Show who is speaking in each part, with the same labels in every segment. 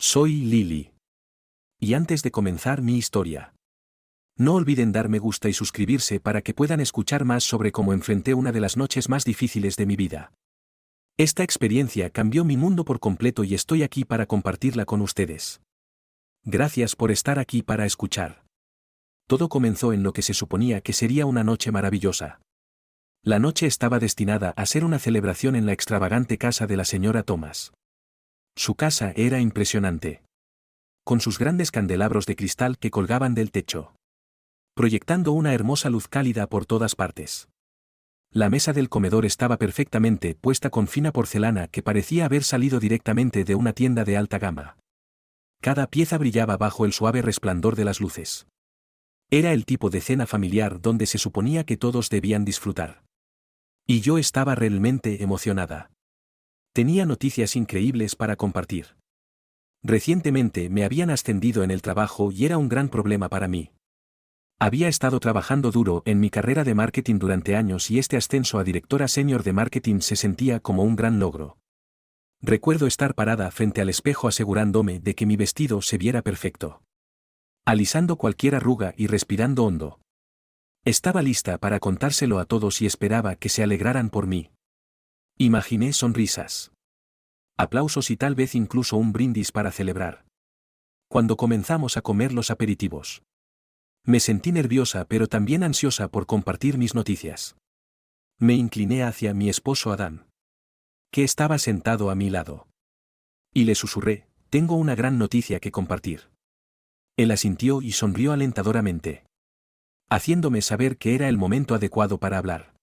Speaker 1: Soy Lily. Y antes de comenzar mi historia, no olviden dar me gusta y suscribirse para que puedan escuchar más sobre cómo enfrenté una de las noches más difíciles de mi vida. Esta experiencia cambió mi mundo por completo y estoy aquí para compartirla con ustedes. Gracias por estar aquí para escuchar. Todo comenzó en lo que se suponía que sería una noche maravillosa. La noche estaba destinada a ser una celebración en la extravagante casa de la señora Thomas. Su casa era impresionante, con sus grandes candelabros de cristal que colgaban del techo, proyectando una hermosa luz cálida por todas partes. La mesa del comedor estaba perfectamente puesta con fina porcelana que parecía haber salido directamente de una tienda de alta gama. Cada pieza brillaba bajo el suave resplandor de las luces. Era el tipo de cena familiar donde se suponía que todos debían disfrutar. Y yo estaba realmente emocionada. Tenía noticias increíbles para compartir. Recientemente me habían ascendido en el trabajo y era un gran problema para mí. Había estado trabajando duro en mi carrera de marketing durante años y este ascenso a directora senior de marketing se sentía como un gran logro. Recuerdo estar parada frente al espejo asegurándome de que mi vestido se viera perfecto, alisando cualquier arruga y respirando hondo. Estaba lista para contárselo a todos y esperaba que se alegraran por mí. Imaginé sonrisas, aplausos y tal vez incluso un brindis para celebrar. Cuando comenzamos a comer los aperitivos, me sentí nerviosa pero también ansiosa por compartir mis noticias. Me incliné hacia mi esposo Adán, que estaba sentado a mi lado. Y le susurré, tengo una gran noticia que compartir. Él asintió y sonrió alentadoramente, haciéndome saber que era el momento adecuado para hablar.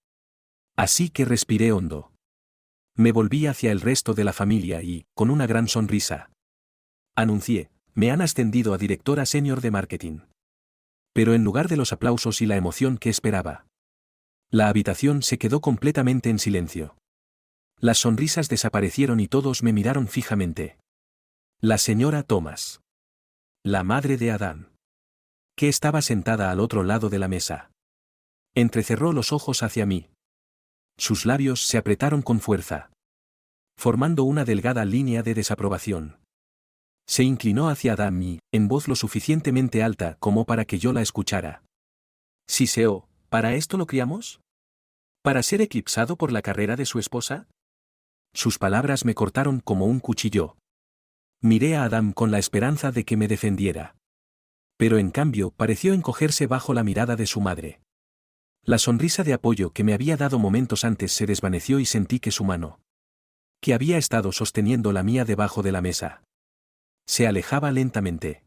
Speaker 1: Así que respiré hondo. Me volví hacia el resto de la familia y, con una gran sonrisa, anuncié, me han ascendido a directora senior de marketing. Pero en lugar de los aplausos y la emoción que esperaba, la habitación se quedó completamente en silencio. Las sonrisas desaparecieron y todos me miraron fijamente. La señora Thomas, la madre de Adán, que estaba sentada al otro lado de la mesa, entrecerró los ojos hacia mí. Sus labios se apretaron con fuerza, formando una delgada línea de desaprobación. Se inclinó hacia Adán y, en voz lo suficientemente alta como para que yo la escuchara. «Siseo, ¿para esto lo criamos? ¿Para ser eclipsado por la carrera de su esposa?» Sus palabras me cortaron como un cuchillo. Miré a Adán con la esperanza de que me defendiera. Pero en cambio pareció encogerse bajo la mirada de su madre. La sonrisa de apoyo que me había dado momentos antes se desvaneció y sentí que su mano, que había estado sosteniendo la mía debajo de la mesa, se alejaba lentamente,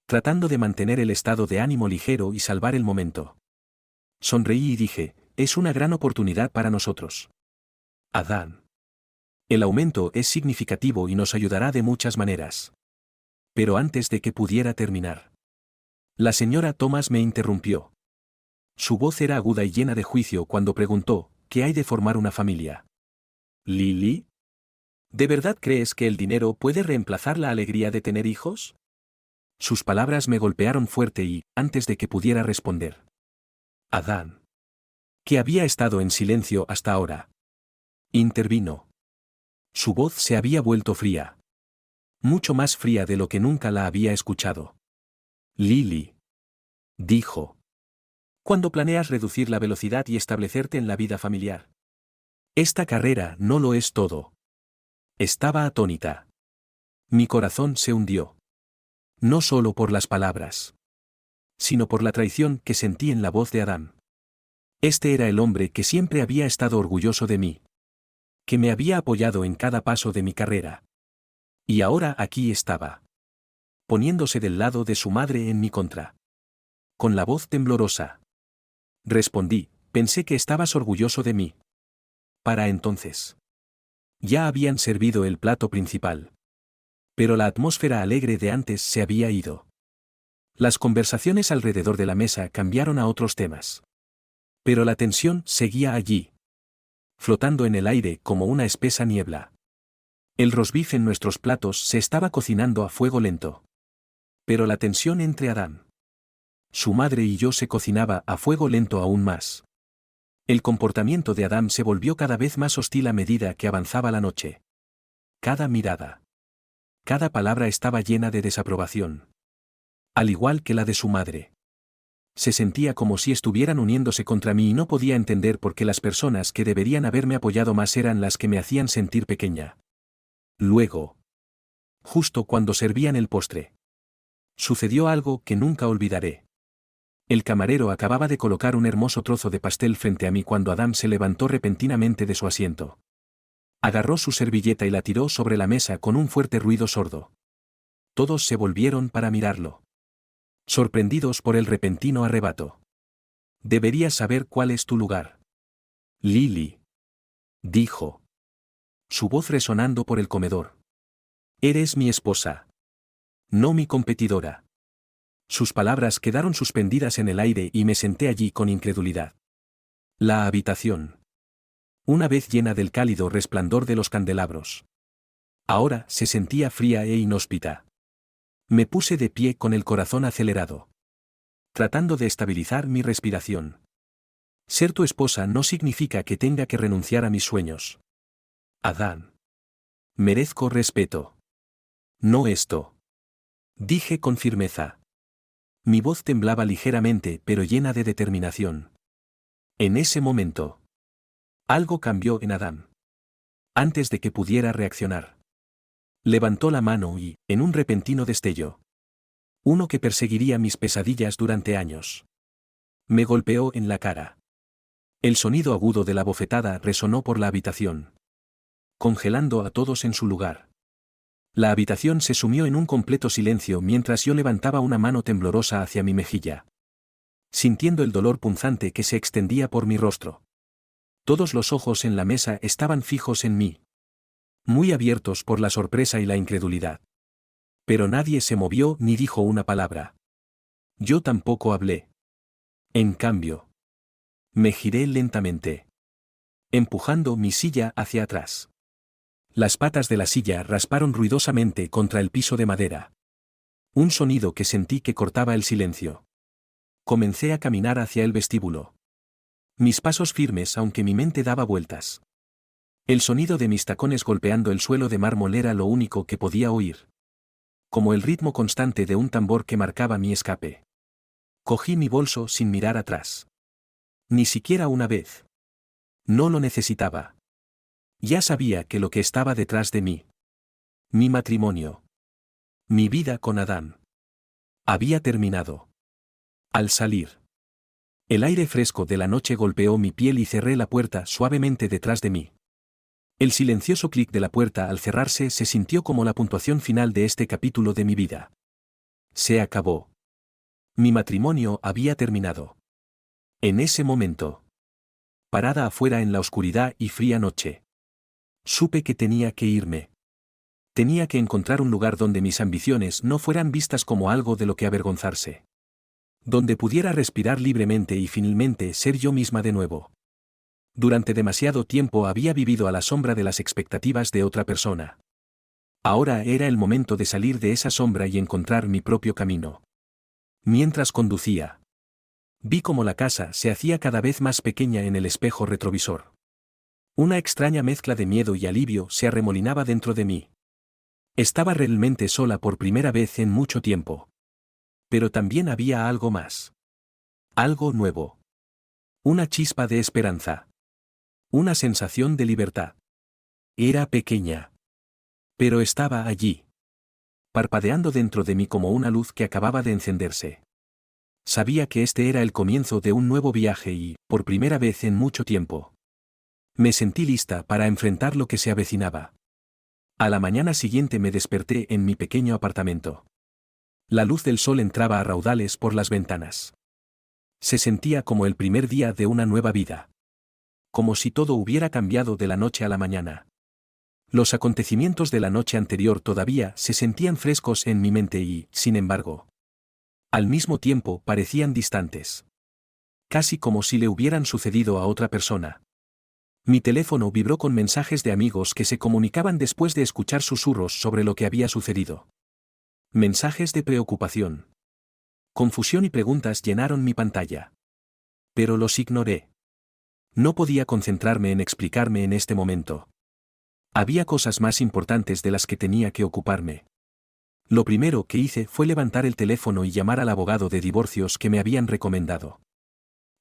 Speaker 1: tratando de mantener el estado de ánimo ligero y salvar el momento. Sonreí y dije, es una gran oportunidad para nosotros. Adán. El aumento es significativo y nos ayudará de muchas maneras. Pero antes de que pudiera terminar, la señora Thomas me interrumpió. Su voz era aguda y llena de juicio cuando preguntó, ¿qué hay de formar una familia? ¿Lily? ¿De verdad crees que el dinero puede reemplazar la alegría de tener hijos? Sus palabras me golpearon fuerte y, antes de que pudiera responder, Adán, que había estado en silencio hasta ahora, intervino. Su voz se había vuelto fría. Mucho más fría de lo que nunca la había escuchado. Lily, dijo. ¿Cuándo planeas reducir la velocidad y establecerte en la vida familiar? Esta carrera no lo es todo. Estaba atónita. Mi corazón se hundió. No solo por las palabras, sino por la traición que sentí en la voz de Adán. Este era el hombre que siempre había estado orgulloso de mí, que me había apoyado en cada paso de mi carrera. Y ahora aquí estaba, poniéndose del lado de su madre en mi contra. Con la voz temblorosa, respondí, pensé que estabas orgulloso de mí. Para entonces, ya habían servido el plato principal. Pero la atmósfera alegre de antes se había ido. Las conversaciones alrededor de la mesa cambiaron a otros temas. Pero la tensión seguía allí, flotando en el aire como una espesa niebla. El rosbif en nuestros platos se estaba cocinando a fuego lento. Pero la tensión entre Adán, su madre y yo se cocinaba a fuego lento aún más. El comportamiento de Adán se volvió cada vez más hostil a medida que avanzaba la noche. Cada mirada, Cada palabra estaba llena de desaprobación. Al igual que la de su madre. Se sentía como si estuvieran uniéndose contra mí y no podía entender por qué las personas que deberían haberme apoyado más eran las que me hacían sentir pequeña. Luego, justo cuando servían el postre, sucedió algo que nunca olvidaré. El camarero acababa de colocar un hermoso trozo de pastel frente a mí cuando Adam se levantó repentinamente de su asiento. Agarró su servilleta y la tiró sobre la mesa con un fuerte ruido sordo. Todos se volvieron para mirarlo, sorprendidos por el repentino arrebato. Deberías saber cuál es tu lugar. Lily, dijo, su voz resonando por el comedor. Eres mi esposa, no mi competidora. Sus palabras quedaron suspendidas en el aire y me senté allí con incredulidad. La habitación, una vez llena del cálido resplandor de los candelabros, ahora se sentía fría e inhóspita. Me puse de pie con el corazón acelerado, tratando de estabilizar mi respiración. Ser tu esposa no significa que tenga que renunciar a mis sueños. Adán. Merezco respeto. No esto. Dije con firmeza. Mi voz temblaba ligeramente pero llena de determinación. En ese momento, algo cambió en Adán. Antes de que pudiera reaccionar, levantó la mano y, en un repentino destello, uno que perseguiría mis pesadillas durante años, me golpeó en la cara. El sonido agudo de la bofetada resonó por la habitación, congelando a todos en su lugar. La habitación se sumió en un completo silencio mientras yo levantaba una mano temblorosa hacia mi mejilla, sintiendo el dolor punzante que se extendía por mi rostro. Todos los ojos en la mesa estaban fijos en mí, muy abiertos por la sorpresa y la incredulidad. Pero nadie se movió ni dijo una palabra. Yo tampoco hablé. En cambio, me giré lentamente, empujando mi silla hacia atrás. Las patas de la silla rasparon ruidosamente contra el piso de madera. Un sonido que sentí que cortaba el silencio. Comencé a caminar hacia el vestíbulo. Mis pasos firmes aunque mi mente daba vueltas. El sonido de mis tacones golpeando el suelo de mármol era lo único que podía oír. Como el ritmo constante de un tambor que marcaba mi escape. Cogí mi bolso sin mirar atrás. Ni siquiera una vez. No lo necesitaba. Ya sabía que lo que estaba detrás de mí. Mi matrimonio. Mi vida con Adán. Había terminado. Al salir, el aire fresco de la noche golpeó mi piel y cerré la puerta suavemente detrás de mí. El silencioso clic de la puerta al cerrarse se sintió como la puntuación final de este capítulo de mi vida. Se acabó. Mi matrimonio había terminado. En ese momento, parada afuera en la oscuridad y fría noche, supe que tenía que irme. Tenía que encontrar un lugar donde mis ambiciones no fueran vistas como algo de lo que avergonzarse. Donde pudiera respirar libremente y finalmente ser yo misma de nuevo. Durante demasiado tiempo había vivido a la sombra de las expectativas de otra persona. Ahora era el momento de salir de esa sombra y encontrar mi propio camino. Mientras conducía, vi cómo la casa se hacía cada vez más pequeña en el espejo retrovisor. Una extraña mezcla de miedo y alivio se arremolinaba dentro de mí. Estaba realmente sola por primera vez en mucho tiempo. Pero también había algo más. Algo nuevo. Una chispa de esperanza. Una sensación de libertad. Era pequeña. Pero estaba allí. Parpadeando dentro de mí como una luz que acababa de encenderse. Sabía que este era el comienzo de un nuevo viaje y, por primera vez en mucho tiempo, me sentí lista para enfrentar lo que se avecinaba. A la mañana siguiente me desperté en mi pequeño apartamento. La luz del sol entraba a raudales por las ventanas. Se sentía como el primer día de una nueva vida. Como si todo hubiera cambiado de la noche a la mañana. Los acontecimientos de la noche anterior todavía se sentían frescos en mi mente y, sin embargo, al mismo tiempo parecían distantes. Casi como si le hubieran sucedido a otra persona. Mi teléfono vibró con mensajes de amigos que se comunicaban después de escuchar susurros sobre lo que había sucedido. Mensajes de preocupación. Confusión y preguntas llenaron mi pantalla. Pero los ignoré. No podía concentrarme en explicarme en este momento. Había cosas más importantes de las que tenía que ocuparme. Lo primero que hice fue levantar el teléfono y llamar al abogado de divorcios que me habían recomendado.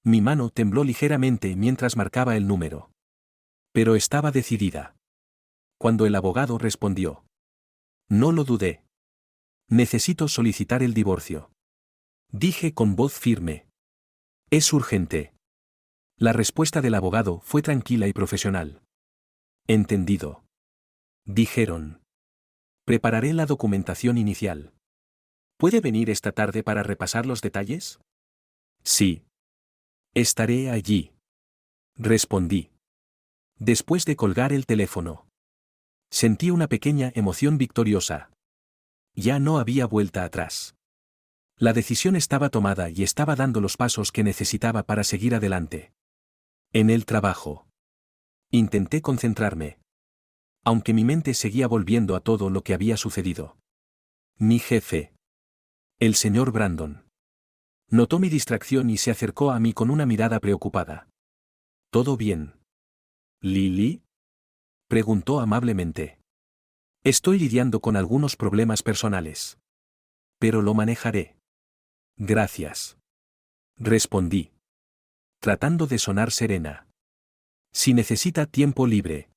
Speaker 1: Mi mano tembló ligeramente mientras marcaba el número. Pero estaba decidida. Cuando el abogado respondió. No lo dudé. Necesito solicitar el divorcio. Dije con voz firme. Es urgente. La respuesta del abogado fue tranquila y profesional. Entendido. Dijeron. Prepararé la documentación inicial. ¿Puede venir esta tarde para repasar los detalles? Sí. Estaré allí. Respondí. Después de colgar el teléfono. Sentí una pequeña emoción victoriosa. Ya no había vuelta atrás. La decisión estaba tomada y estaba dando los pasos que necesitaba para seguir adelante. En el trabajo. Intenté concentrarme. Aunque mi mente seguía volviendo a todo lo que había sucedido. Mi jefe. El señor Brandon. Notó mi distracción y se acercó a mí con una mirada preocupada. ¿Todo bien? ¿Lily? Preguntó amablemente. Estoy lidiando con algunos problemas personales. Pero lo manejaré. Gracias. Respondí. Tratando de sonar serena. Si necesita tiempo libre.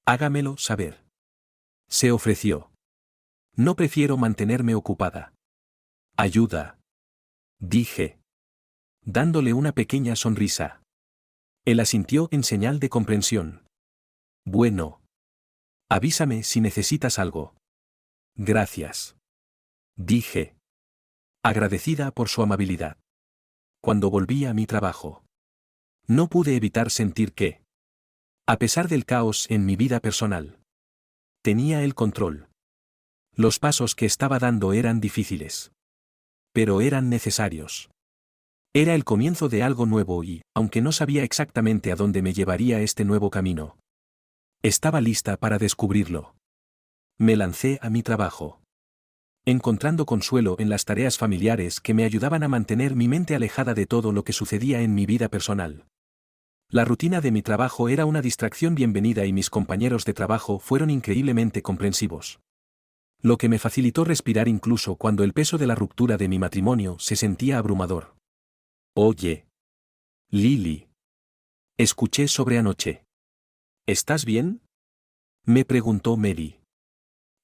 Speaker 1: Hágamelo saber. Se ofreció. No prefiero mantenerme ocupada. Ayuda. Dije. Dándole una pequeña sonrisa. Él asintió en señal de comprensión. Bueno. Avísame si necesitas algo. Gracias. Dije. Agradecida por su amabilidad. Cuando volví a mi trabajo. No pude evitar sentir que, a pesar del caos en mi vida personal, tenía el control. Los pasos que estaba dando eran difíciles. Pero eran necesarios. Era el comienzo de algo nuevo y, aunque no sabía exactamente a dónde me llevaría este nuevo camino, estaba lista para descubrirlo. Me lancé a mi trabajo. Encontrando consuelo en las tareas familiares que me ayudaban a mantener mi mente alejada de todo lo que sucedía en mi vida personal. La rutina de mi trabajo era una distracción bienvenida y mis compañeros de trabajo fueron increíblemente comprensivos. Lo que me facilitó respirar incluso cuando el peso de la ruptura de mi matrimonio se sentía abrumador. Oye. Lily. Escuché sobre anoche. ¿Estás bien? Me preguntó Mary.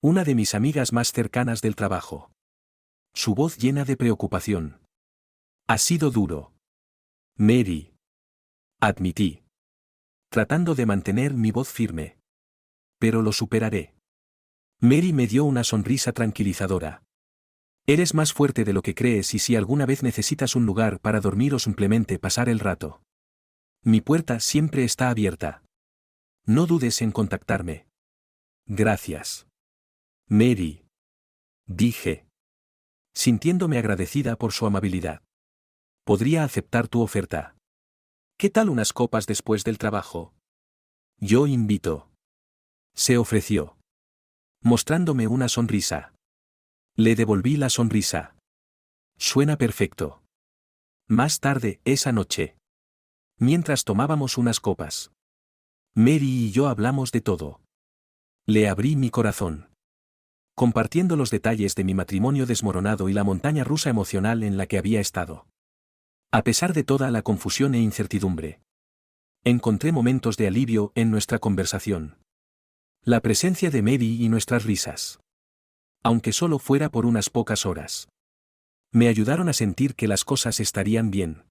Speaker 1: Una de mis amigas más cercanas del trabajo. Su voz llena de preocupación. Ha sido duro. Mary. Admití. Tratando de mantener mi voz firme. Pero lo superaré. Mary me dio una sonrisa tranquilizadora. Eres más fuerte de lo que crees y si alguna vez necesitas un lugar para dormir o simplemente pasar el rato. Mi puerta siempre está abierta. No dudes en contactarme. Gracias. Mary. Dije. Sintiéndome agradecida por su amabilidad. Podría aceptar tu oferta. ¿Qué tal unas copas después del trabajo? Yo invito. Se ofreció. Mostrándome una sonrisa. Le devolví la sonrisa. Suena perfecto. Más tarde, esa noche. Mientras tomábamos unas copas. Mary y yo hablamos de todo. Le abrí mi corazón. Compartiendo los detalles de mi matrimonio desmoronado y la montaña rusa emocional en la que había estado. A pesar de toda la confusión e incertidumbre. Encontré momentos de alivio en nuestra conversación. La presencia de Mary y nuestras risas. Aunque solo fuera por unas pocas horas. Me ayudaron a sentir que las cosas estarían bien.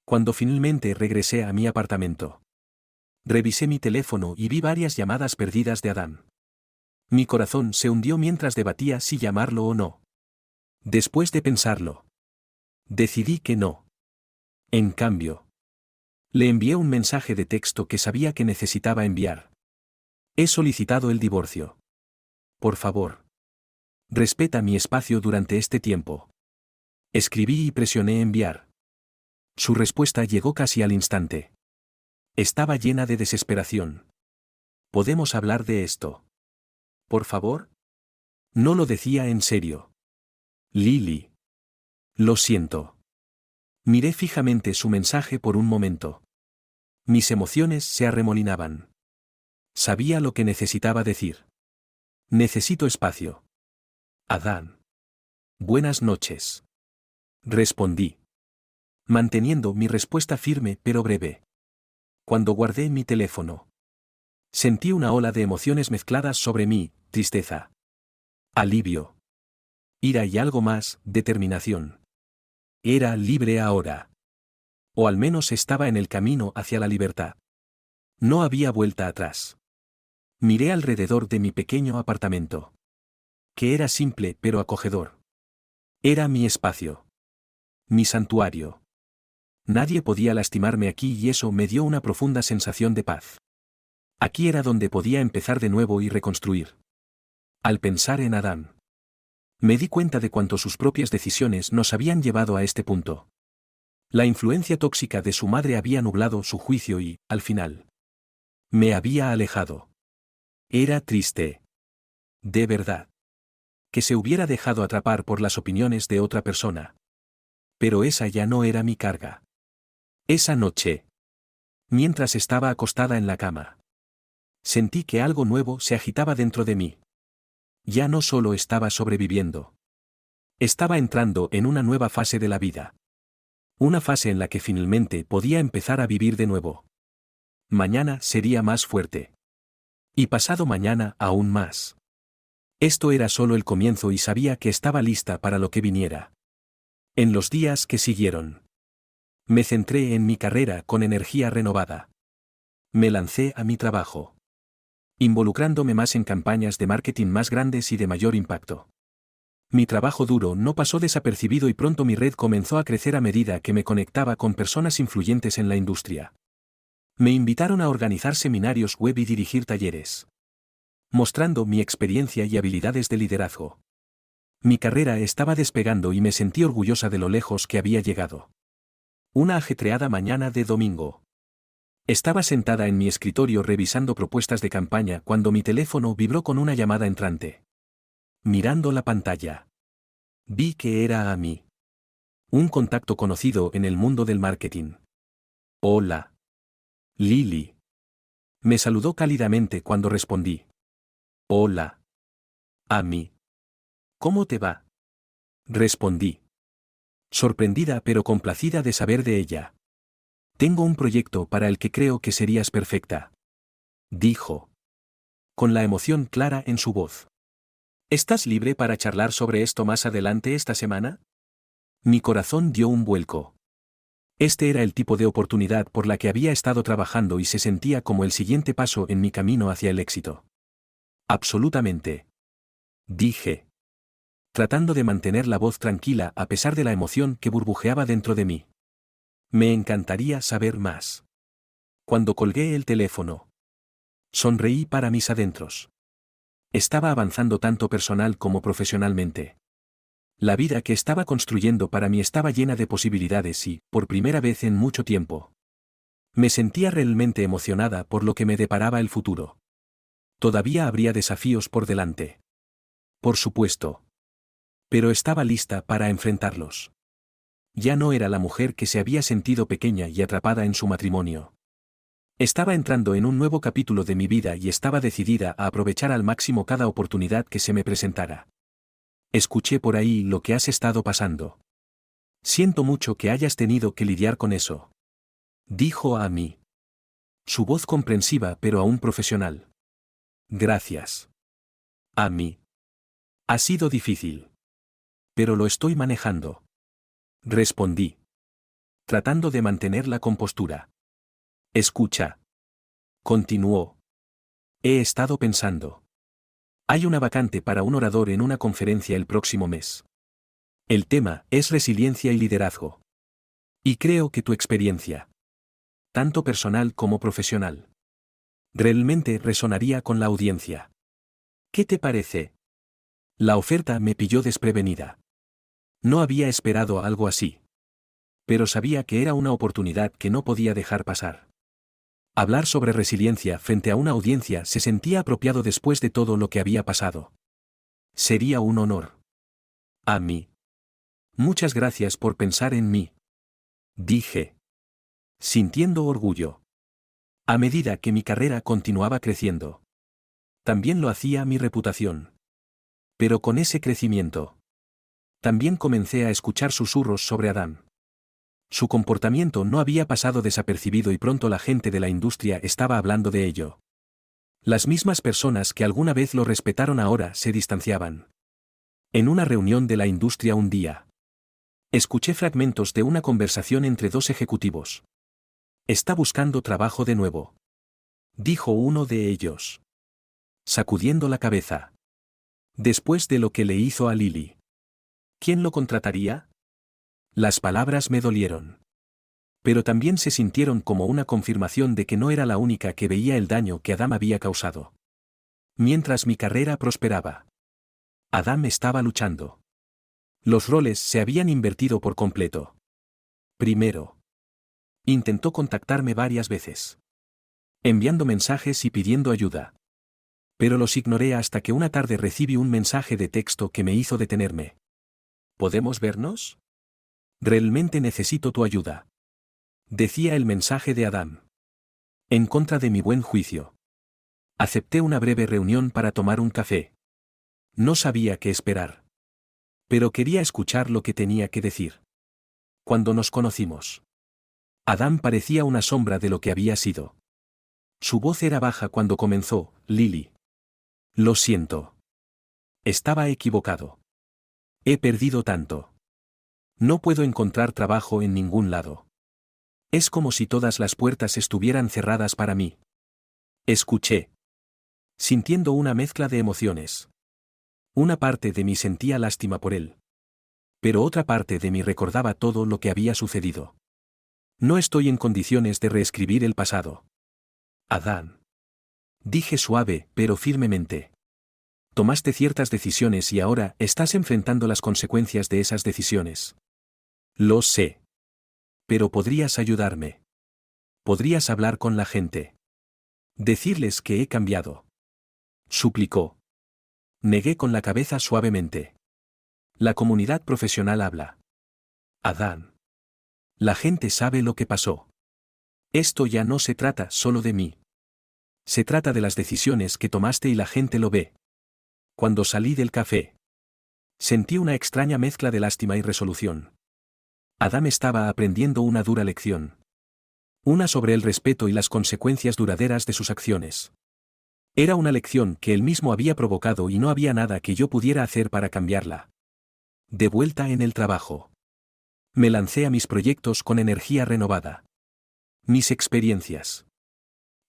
Speaker 1: Cuando finalmente regresé a mi apartamento. Revisé mi teléfono y vi varias llamadas perdidas de Adam. Mi corazón se hundió mientras debatía si llamarlo o no. Después de pensarlo. Decidí que no. En cambio. Le envié un mensaje de texto que sabía que necesitaba enviar. He solicitado el divorcio. Por favor. Respeta mi espacio durante este tiempo. Escribí y presioné enviar. Su respuesta llegó casi al instante. Estaba llena de desesperación. ¿Podemos hablar de esto? ¿Por favor? No lo decía en serio. Lily. Lo siento. Miré fijamente su mensaje por un momento. Mis emociones se arremolinaban. Sabía lo que necesitaba decir. Necesito espacio. Adán. Buenas noches. Respondí, manteniendo mi respuesta firme pero breve. Cuando guardé mi teléfono, sentí una ola de emociones mezcladas sobre mí: tristeza, alivio, ira y algo más: determinación. Era libre ahora. O al menos estaba en el camino hacia la libertad. No había vuelta atrás. Miré alrededor de mi pequeño apartamento, que era simple pero acogedor. Era mi espacio. Mi santuario. Nadie podía lastimarme aquí y eso me dio una profunda sensación de paz. Aquí era donde podía empezar de nuevo y reconstruir. Al pensar en Adán, me di cuenta de cuánto sus propias decisiones nos habían llevado a este punto. La influencia tóxica de su madre había nublado su juicio y, al final, me había alejado. Era triste. De verdad. Que se hubiera dejado atrapar por las opiniones de otra persona. Pero esa ya no era mi carga. Esa noche, mientras estaba acostada en la cama, sentí que algo nuevo se agitaba dentro de mí. Ya no solo estaba sobreviviendo. Estaba entrando en una nueva fase de la vida. Una fase en la que finalmente podía empezar a vivir de nuevo. Mañana sería más fuerte. Y pasado mañana aún más. Esto era solo el comienzo y sabía que estaba lista para lo que viniera. En los días que siguieron, me centré en mi carrera con energía renovada. Me lancé a mi trabajo, involucrándome más en campañas de marketing más grandes y de mayor impacto. Mi trabajo duro no pasó desapercibido y pronto mi red comenzó a crecer a medida que me conectaba con personas influyentes en la industria. Me invitaron a organizar seminarios web y dirigir talleres, mostrando mi experiencia y habilidades de liderazgo. Mi carrera estaba despegando y me sentí orgullosa de lo lejos que había llegado. Una ajetreada mañana de domingo. Estaba sentada en mi escritorio revisando propuestas de campaña cuando mi teléfono vibró con una llamada entrante. Mirando la pantalla, vi que era a mí. Un contacto conocido en el mundo del marketing. Hola. Lily. Me saludó cálidamente cuando respondí. Hola. A mí. ¿Cómo te va? Respondí, sorprendida pero complacida de saber de ella. Tengo un proyecto para el que creo que serías perfecta, dijo, con la emoción clara en su voz. ¿Estás libre para charlar sobre esto más adelante esta semana? Mi corazón dio un vuelco. Este era el tipo de oportunidad por la que había estado trabajando y se sentía como el siguiente paso en mi camino hacia el éxito. Absolutamente, dije, tratando de mantener la voz tranquila a pesar de la emoción que burbujeaba dentro de mí. Me encantaría saber más. Cuando colgué el teléfono, sonreí para mis adentros. Estaba avanzando tanto personal como profesionalmente. La vida que estaba construyendo para mí estaba llena de posibilidades y, por primera vez en mucho tiempo, me sentía realmente emocionada por lo que me deparaba el futuro. Todavía habría desafíos por delante. Por supuesto. Pero estaba lista para enfrentarlos. Ya no era la mujer que se había sentido pequeña y atrapada en su matrimonio. Estaba entrando en un nuevo capítulo de mi vida y estaba decidida a aprovechar al máximo cada oportunidad que se me presentara. Escuché por ahí lo que has estado pasando. Siento mucho que hayas tenido que lidiar con eso, dijo a mí. Su voz comprensiva pero aún profesional. Gracias. A mí. Ha sido difícil. Pero lo estoy manejando. Respondí, tratando de mantener la compostura. Escucha. Continuó. He estado pensando. Hay una vacante para un orador en una conferencia el próximo mes. El tema es resiliencia y liderazgo. Y creo que tu experiencia, tanto personal como profesional, realmente resonaría con la audiencia. ¿Qué te parece? La oferta me pilló desprevenida. No había esperado algo así. Pero sabía que era una oportunidad que no podía dejar pasar. Hablar sobre resiliencia frente a una audiencia se sentía apropiado después de todo lo que había pasado. Sería un honor. A mí. Muchas gracias por pensar en mí, dije, sintiendo orgullo. A medida que mi carrera continuaba creciendo, también lo hacía mi reputación. Pero con ese crecimiento, también comencé a escuchar susurros sobre Adam. Su comportamiento no había pasado desapercibido y pronto la gente de la industria estaba hablando de ello. Las mismas personas que alguna vez lo respetaron ahora se distanciaban. En una reunión de la industria un día, escuché fragmentos de una conversación entre dos ejecutivos. «Está buscando trabajo de nuevo», dijo uno de ellos, sacudiendo la cabeza. Después de lo que le hizo a Lily, ¿quién lo contrataría? Las palabras me dolieron. Pero también se sintieron como una confirmación de que no era la única que veía el daño que Adam había causado. Mientras mi carrera prosperaba, Adam estaba luchando. Los roles se habían invertido por completo. Primero, intentó contactarme varias veces, enviando mensajes y pidiendo ayuda. Pero los ignoré hasta que una tarde recibí un mensaje de texto que me hizo detenerme. ¿Podemos vernos? Realmente necesito tu ayuda, decía el mensaje de Adam. En contra de mi buen juicio, acepté una breve reunión para tomar un café. No sabía qué esperar, pero quería escuchar lo que tenía que decir. Cuando nos conocimos, Adam parecía una sombra de lo que había sido. Su voz era baja cuando comenzó: Lily. Lo siento. Estaba equivocado. He perdido tanto. No puedo encontrar trabajo en ningún lado. Es como si todas las puertas estuvieran cerradas para mí. Escuché, sintiendo una mezcla de emociones. Una parte de mí sentía lástima por él. Pero otra parte de mí recordaba todo lo que había sucedido. No estoy en condiciones de reescribir el pasado. Adán. Dije suave, pero firmemente. Tomaste ciertas decisiones y ahora estás enfrentando las consecuencias de esas decisiones. Lo sé. Pero podrías ayudarme. Podrías hablar con la gente. Decirles que he cambiado. Suplicó. Negué con la cabeza suavemente. La comunidad profesional habla. Adán. La gente sabe lo que pasó. Esto ya no se trata solo de mí. Se trata de las decisiones que tomaste y la gente lo ve. Cuando salí del café, sentí una extraña mezcla de lástima y resolución. Adam estaba aprendiendo una dura lección. Una sobre el respeto y las consecuencias duraderas de sus acciones. Era una lección que él mismo había provocado y no había nada que yo pudiera hacer para cambiarla. De vuelta en el trabajo, me lancé a mis proyectos con energía renovada. Mis experiencias,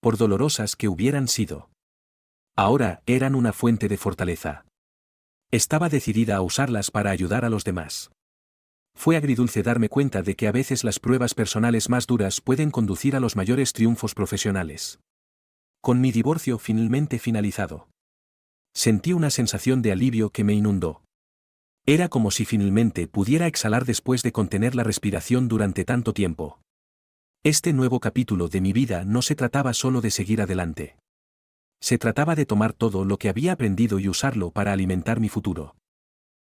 Speaker 1: por dolorosas que hubieran sido, ahora eran una fuente de fortaleza. Estaba decidida a usarlas para ayudar a los demás. Fue agridulce darme cuenta de que a veces las pruebas personales más duras pueden conducir a los mayores triunfos profesionales. Con mi divorcio finalmente finalizado, sentí una sensación de alivio que me inundó. Era como si finalmente pudiera exhalar después de contener la respiración durante tanto tiempo. Este nuevo capítulo de mi vida no se trataba solo de seguir adelante. Se trataba de tomar todo lo que había aprendido y usarlo para alimentar mi futuro.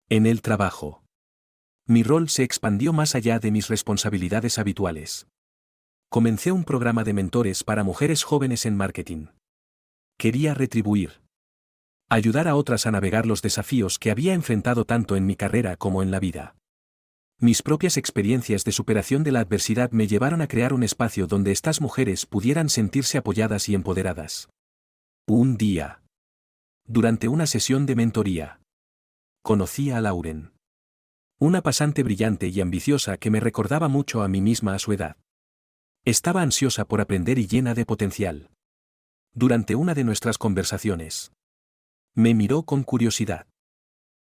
Speaker 1: En el trabajo, mi rol se expandió más allá de mis responsabilidades habituales. Comencé un programa de mentores para mujeres jóvenes en marketing. Quería retribuir. Ayudar a otras a navegar los desafíos que había enfrentado tanto en mi carrera como en la vida. Mis propias experiencias de superación de la adversidad me llevaron a crear un espacio donde estas mujeres pudieran sentirse apoyadas y empoderadas. Un día, durante una sesión de mentoría, conocí a Lauren. Una pasante brillante y ambiciosa que me recordaba mucho a mí misma a su edad. Estaba ansiosa por aprender y llena de potencial. Durante una de nuestras conversaciones, me miró con curiosidad.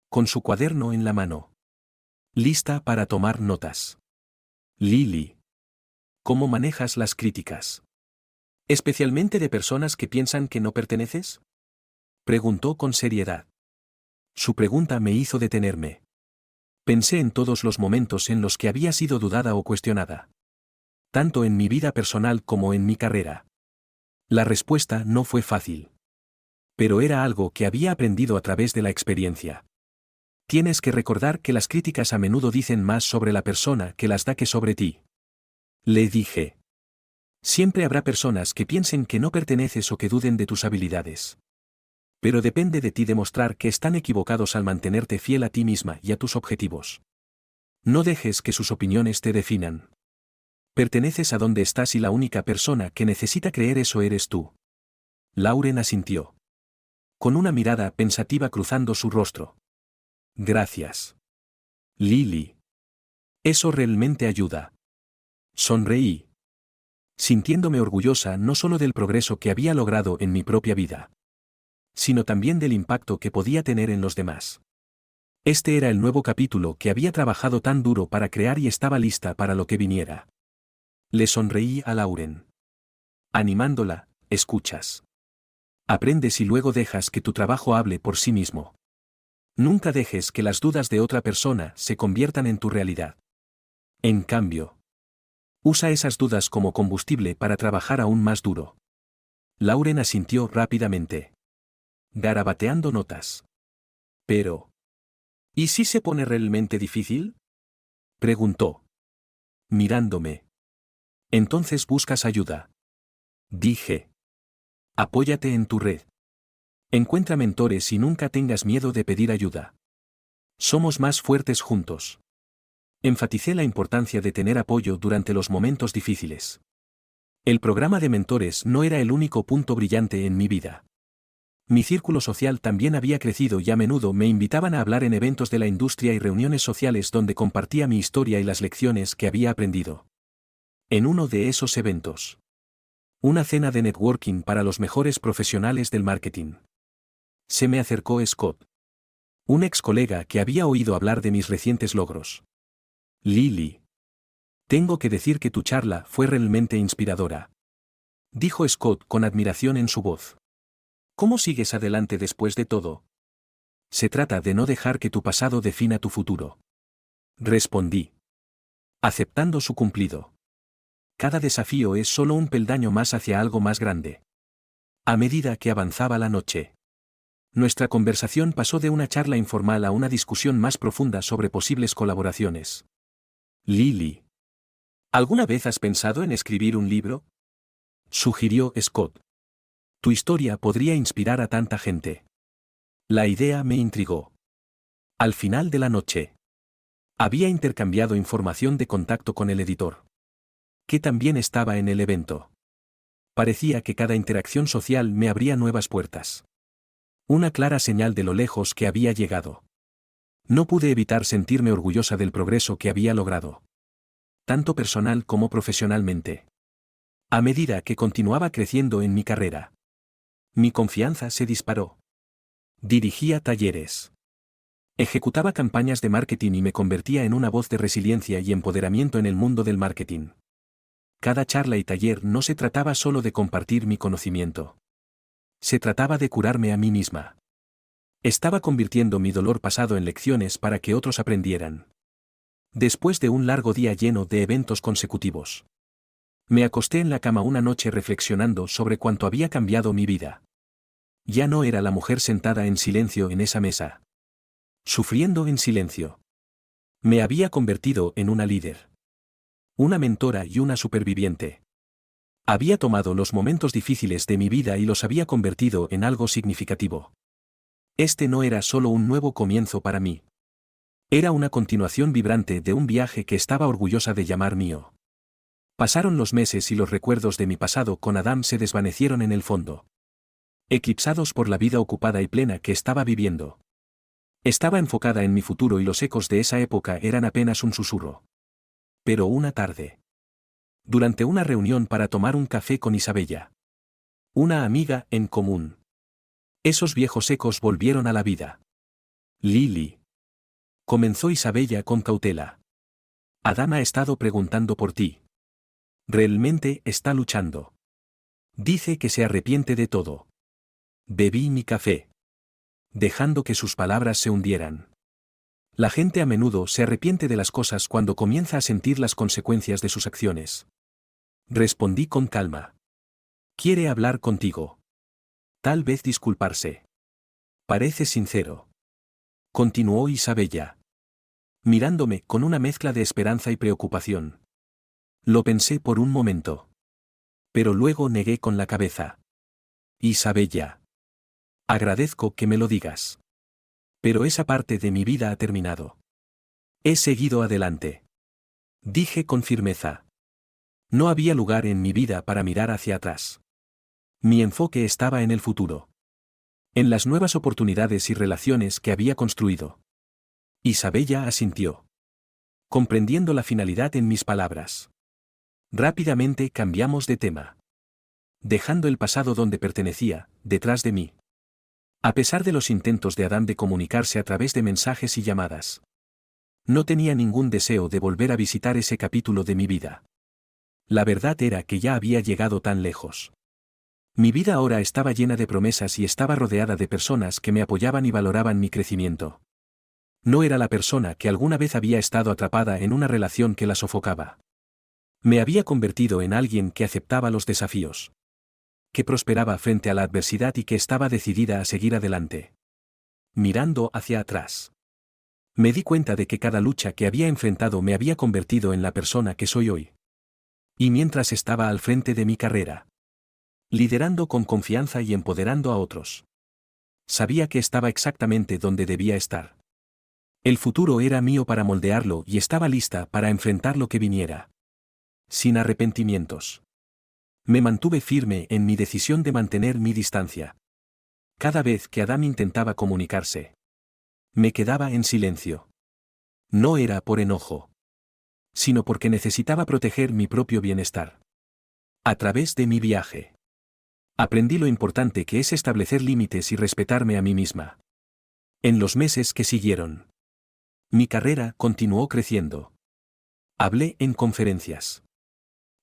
Speaker 1: Con su cuaderno en la mano. Lista para tomar notas. Lily. ¿Cómo manejas las críticas? ¿Especialmente de personas que piensan que no perteneces? Preguntó con seriedad. Su pregunta me hizo detenerme. Pensé en todos los momentos en los que había sido dudada o cuestionada. Tanto en mi vida personal como en mi carrera. La respuesta no fue fácil. Pero era algo que había aprendido a través de la experiencia. Tienes que recordar que las críticas a menudo dicen más sobre la persona que las da que sobre ti. Le dije. Siempre habrá personas que piensen que no perteneces o que duden de tus habilidades. Pero depende de ti demostrar que están equivocados al mantenerte fiel a ti misma y a tus objetivos. No dejes que sus opiniones te definan. Perteneces a donde estás y la única persona que necesita creer eso eres tú. Lauren asintió, con una mirada pensativa cruzando su rostro. Gracias, Lily. Eso realmente ayuda. Sonreí, sintiéndome orgullosa no solo del progreso que había logrado en mi propia vida, sino también del impacto que podía tener en los demás. Este era el nuevo capítulo que había trabajado tan duro para crear y estaba lista para lo que viniera. Le sonreí a Lauren, animándola. Escuchas. Aprendes y luego dejas que tu trabajo hable por sí mismo. Nunca dejes que las dudas de otra persona se conviertan en tu realidad. En cambio, usa esas dudas como combustible para trabajar aún más duro. Lauren asintió rápidamente, garabateando notas. Pero, ¿y si se pone realmente difícil?, preguntó, mirándome. Entonces buscas ayuda, dije. Apóyate en tu red. Encuentra mentores y nunca tengas miedo de pedir ayuda. Somos más fuertes juntos. Enfaticé la importancia de tener apoyo durante los momentos difíciles. El programa de mentores no era el único punto brillante en mi vida. Mi círculo social también había crecido y a menudo me invitaban a hablar en eventos de la industria y reuniones sociales donde compartía mi historia y las lecciones que había aprendido. En uno de esos eventos, una cena de networking para los mejores profesionales del marketing, se me acercó Scott, un ex colega que había oído hablar de mis recientes logros. Lily, tengo que decir que tu charla fue realmente inspiradora, dijo Scott con admiración en su voz. ¿Cómo sigues adelante después de todo? Se trata de no dejar que tu pasado defina tu futuro, respondí, aceptando su cumplido. Cada desafío es solo un peldaño más hacia algo más grande. A medida que avanzaba la noche, nuestra conversación pasó de una charla informal a una discusión más profunda sobre posibles colaboraciones. Lily, ¿alguna vez has pensado en escribir un libro?, sugirió Scott. Tu historia podría inspirar a tanta gente. La idea me intrigó. Al final de la noche, había intercambiado información de contacto con el editor, que también estaba en el evento. Parecía que cada interacción social me abría nuevas puertas. Una clara señal de lo lejos que había llegado. No pude evitar sentirme orgullosa del progreso que había logrado, tanto personal como profesionalmente. A medida que continuaba creciendo en mi carrera, mi confianza se disparó. Dirigía talleres, ejecutaba campañas de marketing y me convertía en una voz de resiliencia y empoderamiento en el mundo del marketing. Cada charla y taller no se trataba solo de compartir mi conocimiento. Se trataba de curarme a mí misma. Estaba convirtiendo mi dolor pasado en lecciones para que otros aprendieran. Después de un largo día lleno de eventos consecutivos, me acosté en la cama una noche reflexionando sobre cuánto había cambiado mi vida. Ya no era la mujer sentada en silencio en esa mesa, sufriendo en silencio. Me había convertido en una líder, una mentora y una superviviente. Había tomado los momentos difíciles de mi vida y los había convertido en algo significativo. Este no era solo un nuevo comienzo para mí. Era una continuación vibrante de un viaje que estaba orgullosa de llamar mío. Pasaron los meses y los recuerdos de mi pasado con Adam se desvanecieron en el fondo, eclipsados por la vida ocupada y plena que estaba viviendo. Estaba enfocada en mi futuro y los ecos de esa época eran apenas un susurro. Pero una tarde, durante una reunión para tomar un café con Isabella, una amiga en común, esos viejos ecos volvieron a la vida. Lily, comenzó Isabella con cautela. Adam ha estado preguntando por ti. Realmente está luchando. Dice que se arrepiente de todo. Bebí mi café, dejando que sus palabras se hundieran. La gente a menudo se arrepiente de las cosas cuando comienza a sentir las consecuencias de sus acciones. Respondí con calma. Quiere hablar contigo. Tal vez disculparse. Parece sincero. Continuó Isabella, mirándome con una mezcla de esperanza y preocupación. Lo pensé por un momento, pero luego negué con la cabeza. Isabella, Agradezco que me lo digas. Pero esa parte de mi vida ha terminado. He seguido adelante. Dije con firmeza. No había lugar en mi vida para mirar hacia atrás. Mi enfoque estaba en el futuro. En las nuevas oportunidades y relaciones que había construido. Isabella asintió. Comprendiendo la finalidad en mis palabras. Rápidamente cambiamos de tema. Dejando el pasado donde pertenecía, detrás de mí. A pesar de los intentos de Adán de comunicarse a través de mensajes y llamadas. No tenía ningún deseo de volver a visitar ese capítulo de mi vida. La verdad era que ya había llegado tan lejos. Mi vida ahora estaba llena de promesas y estaba rodeada de personas que me apoyaban y valoraban mi crecimiento. No era la persona que alguna vez había estado atrapada en una relación que la sofocaba. Me había convertido en alguien que aceptaba los desafíos. Que prosperaba frente a la adversidad y que estaba decidida a seguir adelante. Mirando hacia atrás. Me di cuenta de que cada lucha que había enfrentado me había convertido en la persona que soy hoy. Y mientras estaba al frente de mi carrera. Liderando con confianza y empoderando a otros. Sabía que estaba exactamente donde debía estar. El futuro era mío para moldearlo y estaba lista para enfrentar lo que viniera. Sin arrepentimientos. Me mantuve firme en mi decisión de mantener mi distancia. Cada vez que Adán intentaba comunicarse. Me quedaba en silencio. No era por enojo. Sino porque necesitaba proteger mi propio bienestar. A través de mi viaje. Aprendí lo importante que es establecer límites y respetarme a mí misma. En los meses que siguieron. Mi carrera continuó creciendo. Hablé en conferencias.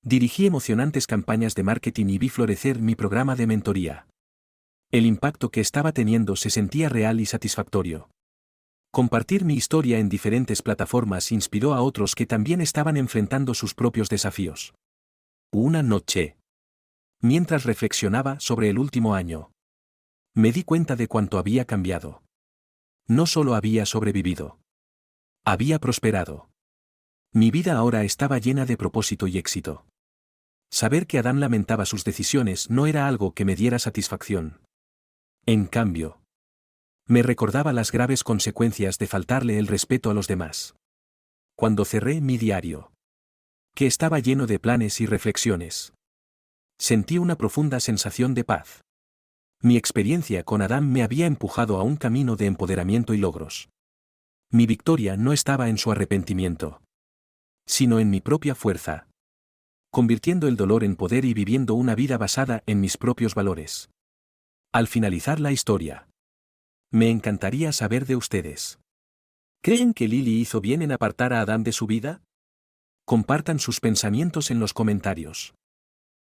Speaker 1: Dirigí emocionantes campañas de marketing y vi florecer mi programa de mentoría. El impacto que estaba teniendo se sentía real y satisfactorio. Compartir mi historia en diferentes plataformas inspiró a otros que también estaban enfrentando sus propios desafíos. Una noche. Mientras reflexionaba sobre el último año. Me di cuenta de cuánto había cambiado. No solo había sobrevivido. Había prosperado. Mi vida ahora estaba llena de propósito y éxito. Saber que Adán lamentaba sus decisiones no era algo que me diera satisfacción. En cambio, me recordaba las graves consecuencias de faltarle el respeto a los demás. Cuando cerré mi diario, que estaba lleno de planes y reflexiones, sentí una profunda sensación de paz. Mi experiencia con Adán me había empujado a un camino de empoderamiento y logros. Mi victoria no estaba en su arrepentimiento, sino en mi propia fuerza. Convirtiendo el dolor en poder y viviendo una vida basada en mis propios valores. Al finalizar la historia, me encantaría saber de ustedes. ¿Creen que Lily hizo bien en apartar a Adán de su vida? Compartan sus pensamientos en los comentarios.